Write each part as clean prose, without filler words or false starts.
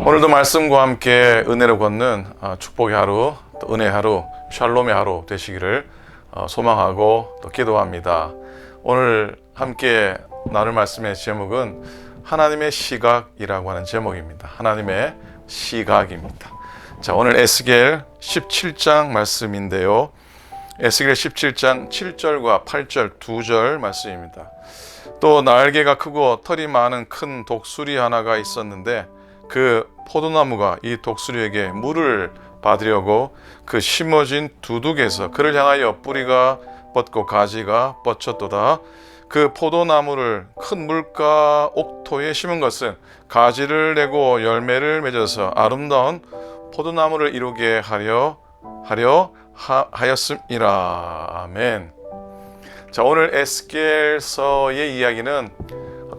오늘도 말씀과 함께 은혜로 걷는 축복의 하루, 또 은혜의 하루, 샬롬의 하루 되시기를 소망하고 또 기도합니다. 오늘 함께 나눌 말씀의 제목은 하나님의 시각이라고 하는 제목입니다. 하나님의 시각입니다. 자, 오늘 에스겔 17장 말씀인데요. 에스겔 17장 7절과 8절 두 절 말씀입니다. 또 날개가 크고 털이 많은 큰 독수리 하나가 있었는데 그 포도나무가 이 독수리에게 물을 받으려고 그 심어진 두둑에서 그를 향하여 뿌리가 뻗고 가지가 뻗쳤도다. 그 포도나무를 큰 물가 옥토에 심은 것은 가지를 내고 열매를 맺어서 아름다운 포도나무를 이루게 하였음이라. 아멘. 자, 오늘 에스겔서의 이야기는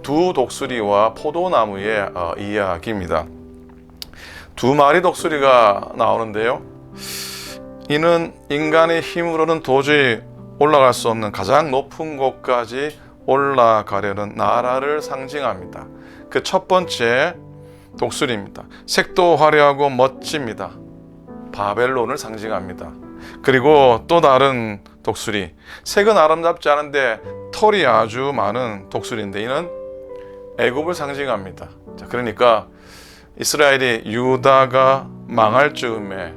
두 독수리와 포도나무의 이야기입니다. 두 마리 독수리가 나오는데요. 이는 인간의 힘으로는 도저히 올라갈 수 없는 가장 높은 곳까지 올라가려는 나라를 상징합니다. 그 첫 번째 독수리입니다. 색도 화려하고 멋집니다. 바벨론을 상징합니다. 그리고 또 다른 독수리, 색은 아름답지 않은데 털이 아주 많은 독수리인데 이는 애굽을 상징합니다. 자, 그러니까 이스라엘이 유다가 망할 즈음에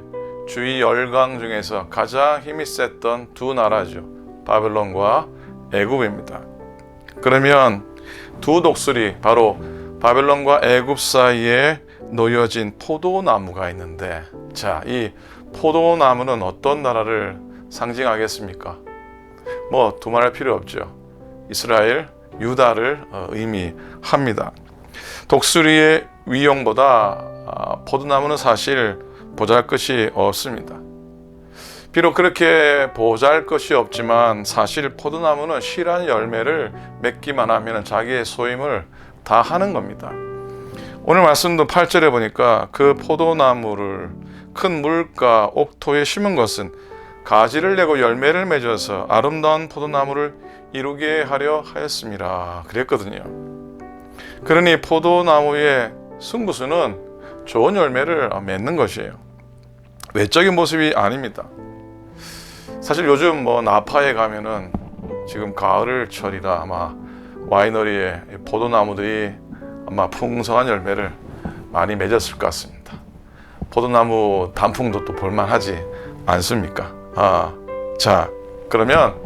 주위 열강 중에서 가장 힘이 셌던 두 나라죠. 바벨론과 애굽입니다. 그러면 두 독수리, 바로 바벨론과 애굽 사이에 놓여진 포도나무가 있는데, 자, 이 포도나무는 어떤 나라를 상징하겠습니까? 뭐 두말할 필요 없죠. 이스라엘, 유다를 의미합니다. 독수리의 위용보다 포도나무는 사실 보잘것이 없습니다. 비록 그렇게 보잘것이 없지만 사실 포도나무는 실한 열매를 맺기만 하면 자기의 소임을 다 하는 겁니다. 오늘 말씀도 8절에 보니까 그 포도나무를 큰 물가 옥토에 심은 것은 가지를 내고 열매를 맺어서 아름다운 포도나무를 이루게 하려 하였습니다. 그랬거든요. 그러니 포도나무의 승부수는 좋은 열매를 맺는 것이에요. 외적인 모습이 아닙니다. 사실 요즘 나파에 가면은 지금 가을철이라 아마 와이너리에 포도나무들이 아마 풍성한 열매를 많이 맺었을 것 같습니다. 포도나무 단풍도 또 볼만하지 않습니까? 자, 그러면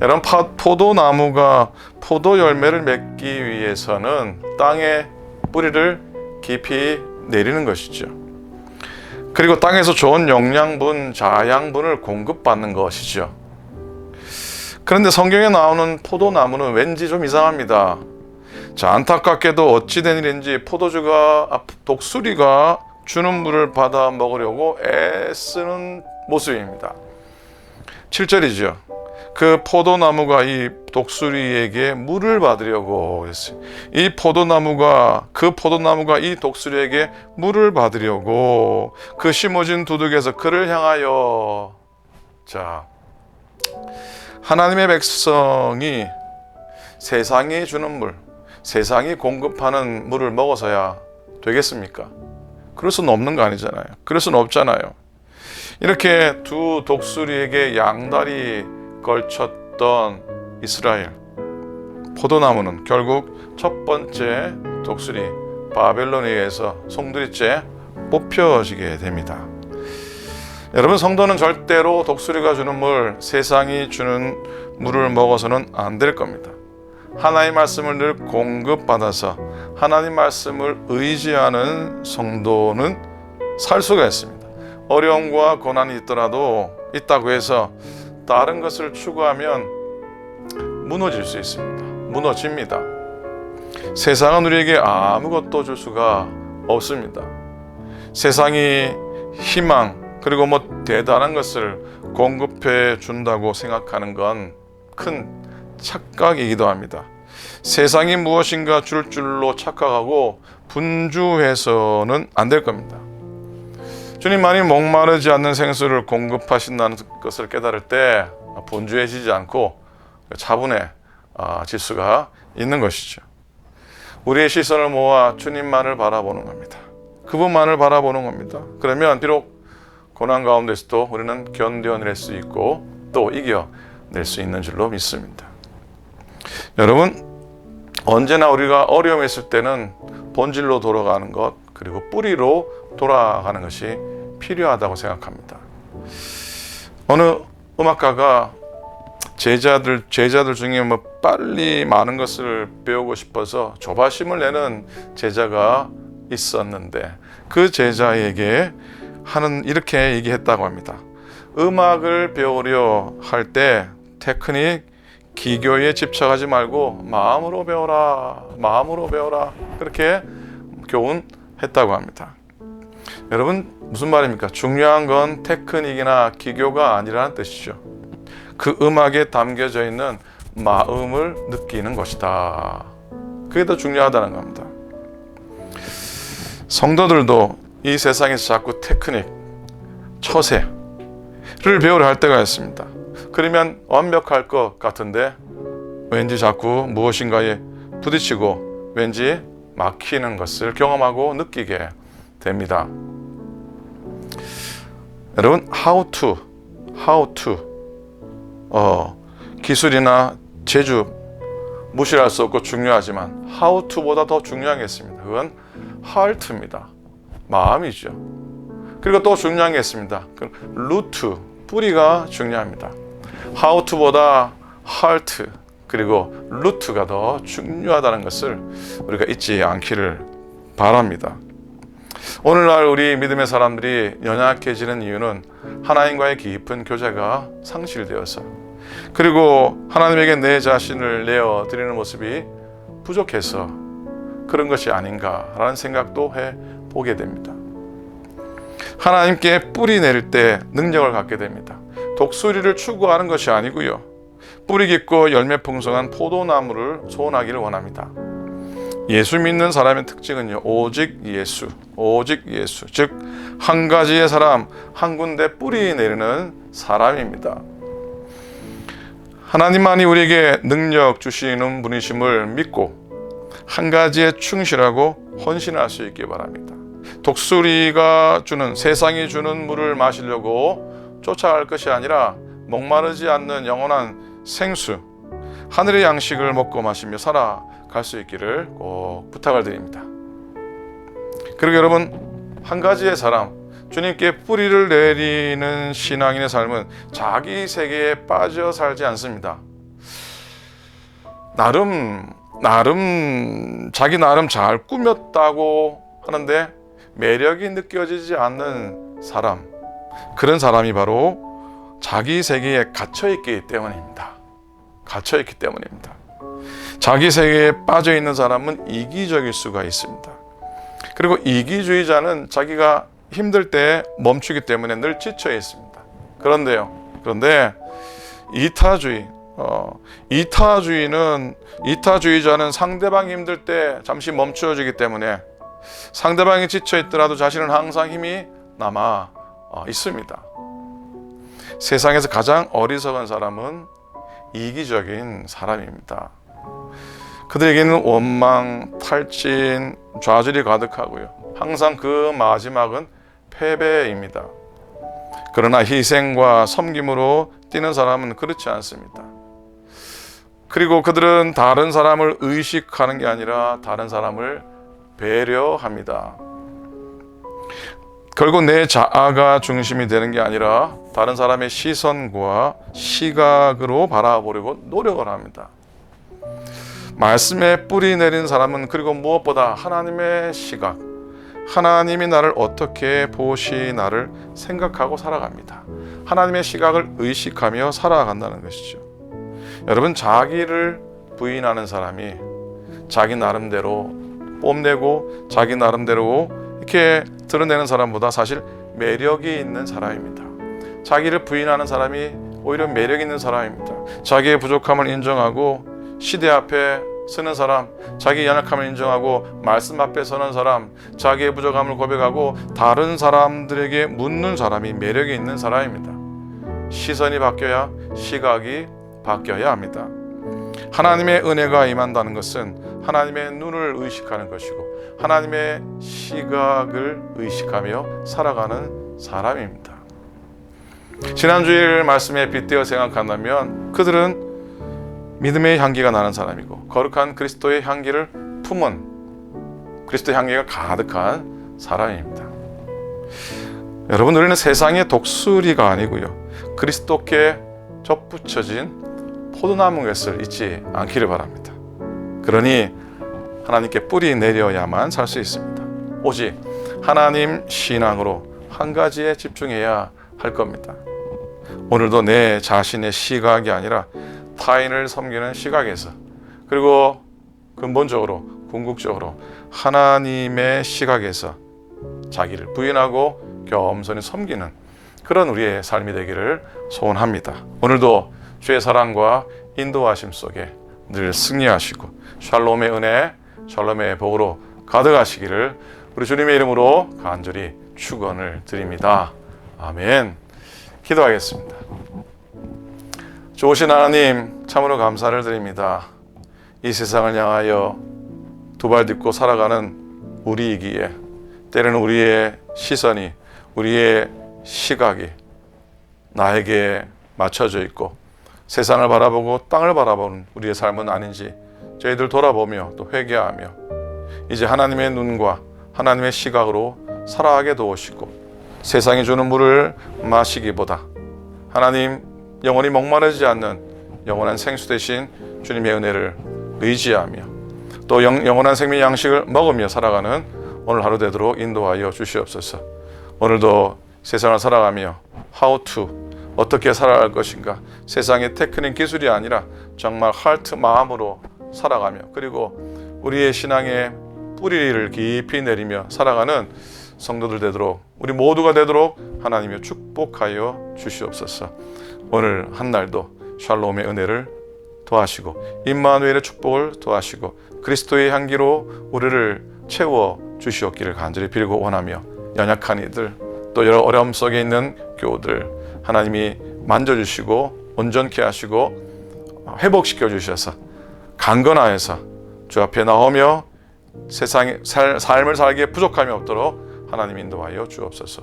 여러분, 포도나무가 포도 열매를 맺기 위해서는 땅에 뿌리를 깊이 내리는 것이죠. 그리고 땅에서 좋은 영양분, 자양분을 공급받는 것이죠. 그런데 성경에 나오는 포도나무는 왠지 좀 이상합니다. 자, 안타깝게도 어찌된 일인지 독수리가 주는 물을 받아 먹으려고 애쓰는 모습입니다. 7절이죠. 그 포도나무가 이 독수리에게 물을 받으려고 했어요. 그 포도나무가 이 독수리에게 물을 받으려고 그 심어진 두둑에서 그를 향하여. 자, 하나님의 백성이 세상이 주는 물, 세상이 공급하는 물을 먹어서야 되겠습니까? 그럴 수는 없는 거 아니잖아요. 그럴 수는 없잖아요. 이렇게 두 독수리에게 양다리 걸쳤던 이스라엘, 포도나무는 결국 첫 번째 독수리 바벨론에 의해서 송두리째 뽑혀지게 됩니다. 여러분, 성도는 절대로 독수리가 주는 물, 세상이 주는 물을 먹어서는 안 될 겁니다. 하나님의 말씀을 늘 공급받아서 하나님 말씀을 의지하는 성도는 살 수가 있습니다. 어려움과 고난이 있다고 해서 다른 것을 추구하면 무너질 수 있습니다. 무너집니다. 세상은 우리에게 아무것도 줄 수가 없습니다. 세상이 희망, 그리고 대단한 것을 공급해 준다고 생각하는 건 큰 착각이기도 합니다. 세상이 무엇인가 줄 줄로 착각하고 분주해서는 안 될 겁니다. 주님만이 목마르지 않는 생수를 공급하신다는 것을 깨달을 때 분주해지지 않고 차분해질 수가 있는 것이죠. 우리의 시선을 모아 주님만을 바라보는 겁니다. 그분만을 바라보는 겁니다. 그러면 비록 고난 가운데서도 우리는 견뎌낼 수 있고 또 이겨낼 수 있는 줄로 믿습니다. 여러분, 언제나 우리가 어려움이 있을 때는 본질로 돌아가는 것, 그리고 뿌리로 돌아가는 것이 필요하다고 생각합니다. 어느 음악가가 제자들 중에 빨리 많은 것을 배우고 싶어서 조바심을 내는 제자가 있었는데 그 제자에게 이렇게 얘기했다고 합니다. 음악을 배우려 할 때 테크닉, 기교에 집착하지 말고 마음으로 배워라, 마음으로 배워라, 그렇게 교훈했다고 합니다. 여러분, 무슨 말입니까? 중요한 건 테크닉이나 기교가 아니라는 뜻이죠. 그 음악에 담겨져 있는 마음을 느끼는 것이다. 그게 더 중요하다는 겁니다. 성도들도 이 세상에서 자꾸 테크닉, 처세를 배우려 할 때가 있습니다. 그러면 완벽할 것 같은데 왠지 자꾸 무엇인가에 부딪히고 왠지 막히는 것을 경험하고 느끼게 됩니다. 여러분, how to 기술이나 재주 무시할 수 없고 중요하지만 how to보다 더 중요한 게 있습니다. 그건 heart입니다. 마음이죠. 그리고 또 중요한 게 있습니다. root, 뿌리가 중요합니다. how to보다 heart 그리고 root가 더 중요하다는 것을 우리가 잊지 않기를 바랍니다. 오늘날 우리 믿음의 사람들이 연약해지는 이유는 하나님과의 깊은 교제가 상실되어서, 그리고 하나님에게 내 자신을 내어드리는 모습이 부족해서 그런 것이 아닌가라는 생각도 해보게 됩니다. 하나님께 뿌리 내릴 때 능력을 갖게 됩니다. 독수리를 추구하는 것이 아니고요, 뿌리 깊고 열매 풍성한 포도나무를 소원하기를 원합니다. 예수 믿는 사람의 특징은요, 오직 예수, 즉 한 가지의 사람, 한 군데 뿌리 내리는 사람입니다. 하나님만이 우리에게 능력 주시는 분이심을 믿고 한 가지에 충실하고 헌신할 수 있기 바랍니다. 독수리가 주는, 세상이 주는 물을 마시려고 쫓아갈 것이 아니라 목마르지 않는 영원한 생수, 하늘의 양식을 먹고 마시며 살아갈 수 있기를 꼭 부탁을 드립니다. 그리고 여러분, 한 가지의 사람, 주님께 뿌리를 내리는 신앙인의 삶은 자기 세계에 빠져 살지 않습니다. 자기 나름 잘 꾸몄다고 하는데 매력이 느껴지지 않는 사람, 그런 사람이 바로 자기 세계에 갇혀있기 때문입니다. 자기 세계에 빠져 있는 사람은 이기적일 수가 있습니다. 그리고 이기주의자는 자기가 힘들 때 멈추기 때문에 늘 지쳐 있습니다. 그런데 이타주의자는 상대방이 힘들 때 잠시 멈추어지기 때문에 상대방이 지쳐 있더라도 자신은 항상 힘이 남아 있습니다. 세상에서 가장 어리석은 사람은 이기적인 사람입니다. 그들에게는 원망, 탈진, 좌절이 가득하고요, 항상 그 마지막은 패배입니다. 그러나 희생과 섬김으로 뛰는 사람은 그렇지 않습니다. 그리고 그들은 다른 사람을 의식하는 게 아니라 다른 사람을 배려합니다. 결국 내 자아가 중심이 되는 게 아니라 다른 사람의 시선과 시각으로 바라보려고 노력을 합니다. 말씀에 뿌리 내린 사람은 그리고 무엇보다 하나님의 시각, 하나님이 나를 어떻게 보시나를 생각하고 살아갑니다. 하나님의 시각을 의식하며 살아간다는 것이죠. 여러분, 자기를 부인하는 사람이 자기 나름대로 뽐내고 자기 나름대로 이렇게 드러내는 사람보다 사실 매력이 있는 사람입니다. 자기를 부인하는 사람이 오히려 매력 있는 사람입니다. 자기의 부족함을 인정하고 시대 앞에 서는 사람, 자기 연약함을 인정하고 말씀 앞에 서는 사람, 자기의 부족함을 고백하고 다른 사람들에게 묻는 사람이 매력이 있는 사람입니다. 시선이 바뀌어야 시각이 바뀌어야 합니다. 하나님의 은혜가 임한다는 것은 하나님의 눈을 의식하는 것이고 하나님의 시각을 의식하며 살아가는 사람입니다. 지난주일 말씀에 빗대어 생각한다면 그들은 믿음의 향기가 나는 사람이고 거룩한 그리스도의 향기를 품은 그리스도의 향기가 가득한 사람입니다. 여러분, 우리는 세상의 독수리가 아니고요, 그리스도께 접붙여진 포도나무 것을 잊지 않기를 바랍니다. 그러니 하나님께 뿌리 내려야만 살 수 있습니다. 오직 하나님 신앙으로 한 가지에 집중해야 할 겁니다. 오늘도 내 자신의 시각이 아니라 타인을 섬기는 시각에서, 그리고 근본적으로 궁극적으로 하나님의 시각에서 자기를 부인하고 겸손히 섬기는 그런 우리의 삶이 되기를 소원합니다. 오늘도 주의 사랑과 인도하심 속에 늘 승리하시고 샬롬의 은혜, 샬롬의 복으로 가득하시기를 우리 주님의 이름으로 간절히 축원을 드립니다. 아멘. 기도하겠습니다. 좋으신 하나님, 참으로 감사를 드립니다. 이 세상을 향하여 두 발 딛고 살아가는 우리이기에 때로는 우리의 시선이, 우리의 시각이 나에게 맞춰져 있고 세상을 바라보고 땅을 바라보는 우리의 삶은 아닌지 저희들 돌아보며 또 회개하며 이제 하나님의 눈과 하나님의 시각으로 살아가게 도우시고 세상이 주는 물을 마시기보다 하나님 영원히 목마르지 않는 영원한 생수 대신 주님의 은혜를 의지하며 또 영원한 생명 양식을 먹으며 살아가는 오늘 하루 되도록 인도하여 주시옵소서. 오늘도 세상을 살아가며 how to 어떻게 살아갈 것인가, 세상의 테크닉 기술이 아니라 정말 하트 마음으로 살아가며 그리고 우리의 신앙의 뿌리를 깊이 내리며 살아가는 성도들 되도록 우리 모두가 되도록 하나님이 축복하여 주시옵소서. 오늘 한 날도 샬롬의 은혜를 더하시고 임마누엘의 축복을 더하시고 그리스도의 향기로 우리를 채워 주시옵기를 간절히 빌고 원하며 연약한 이들 또 여러 어려움 속에 있는 교우들 하나님이 만져주시고 온전케 하시고 회복시켜 주셔서 강건하여서 주 앞에 나오며 세상의 삶을 살기에 부족함이 없도록 하나님 인도하여 주옵소서.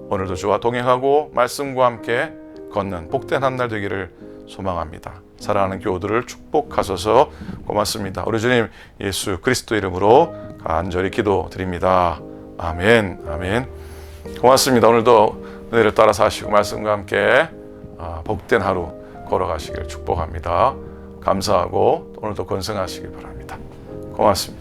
오늘도 주와 동행하고 말씀과 함께 걷는 복된 한 날 되기를 소망합니다. 사랑하는 교우들을 축복하소서. 고맙습니다. 우리 주님 예수 그리스도 이름으로 간절히 기도드립니다. 아멘. 아멘. 고맙습니다. 오늘도 은혜를 따라 사시고 말씀과 함께 복된 하루 걸어가시길 축복합니다. 감사하고 오늘도 건승하시길 바랍니다. 고맙습니다.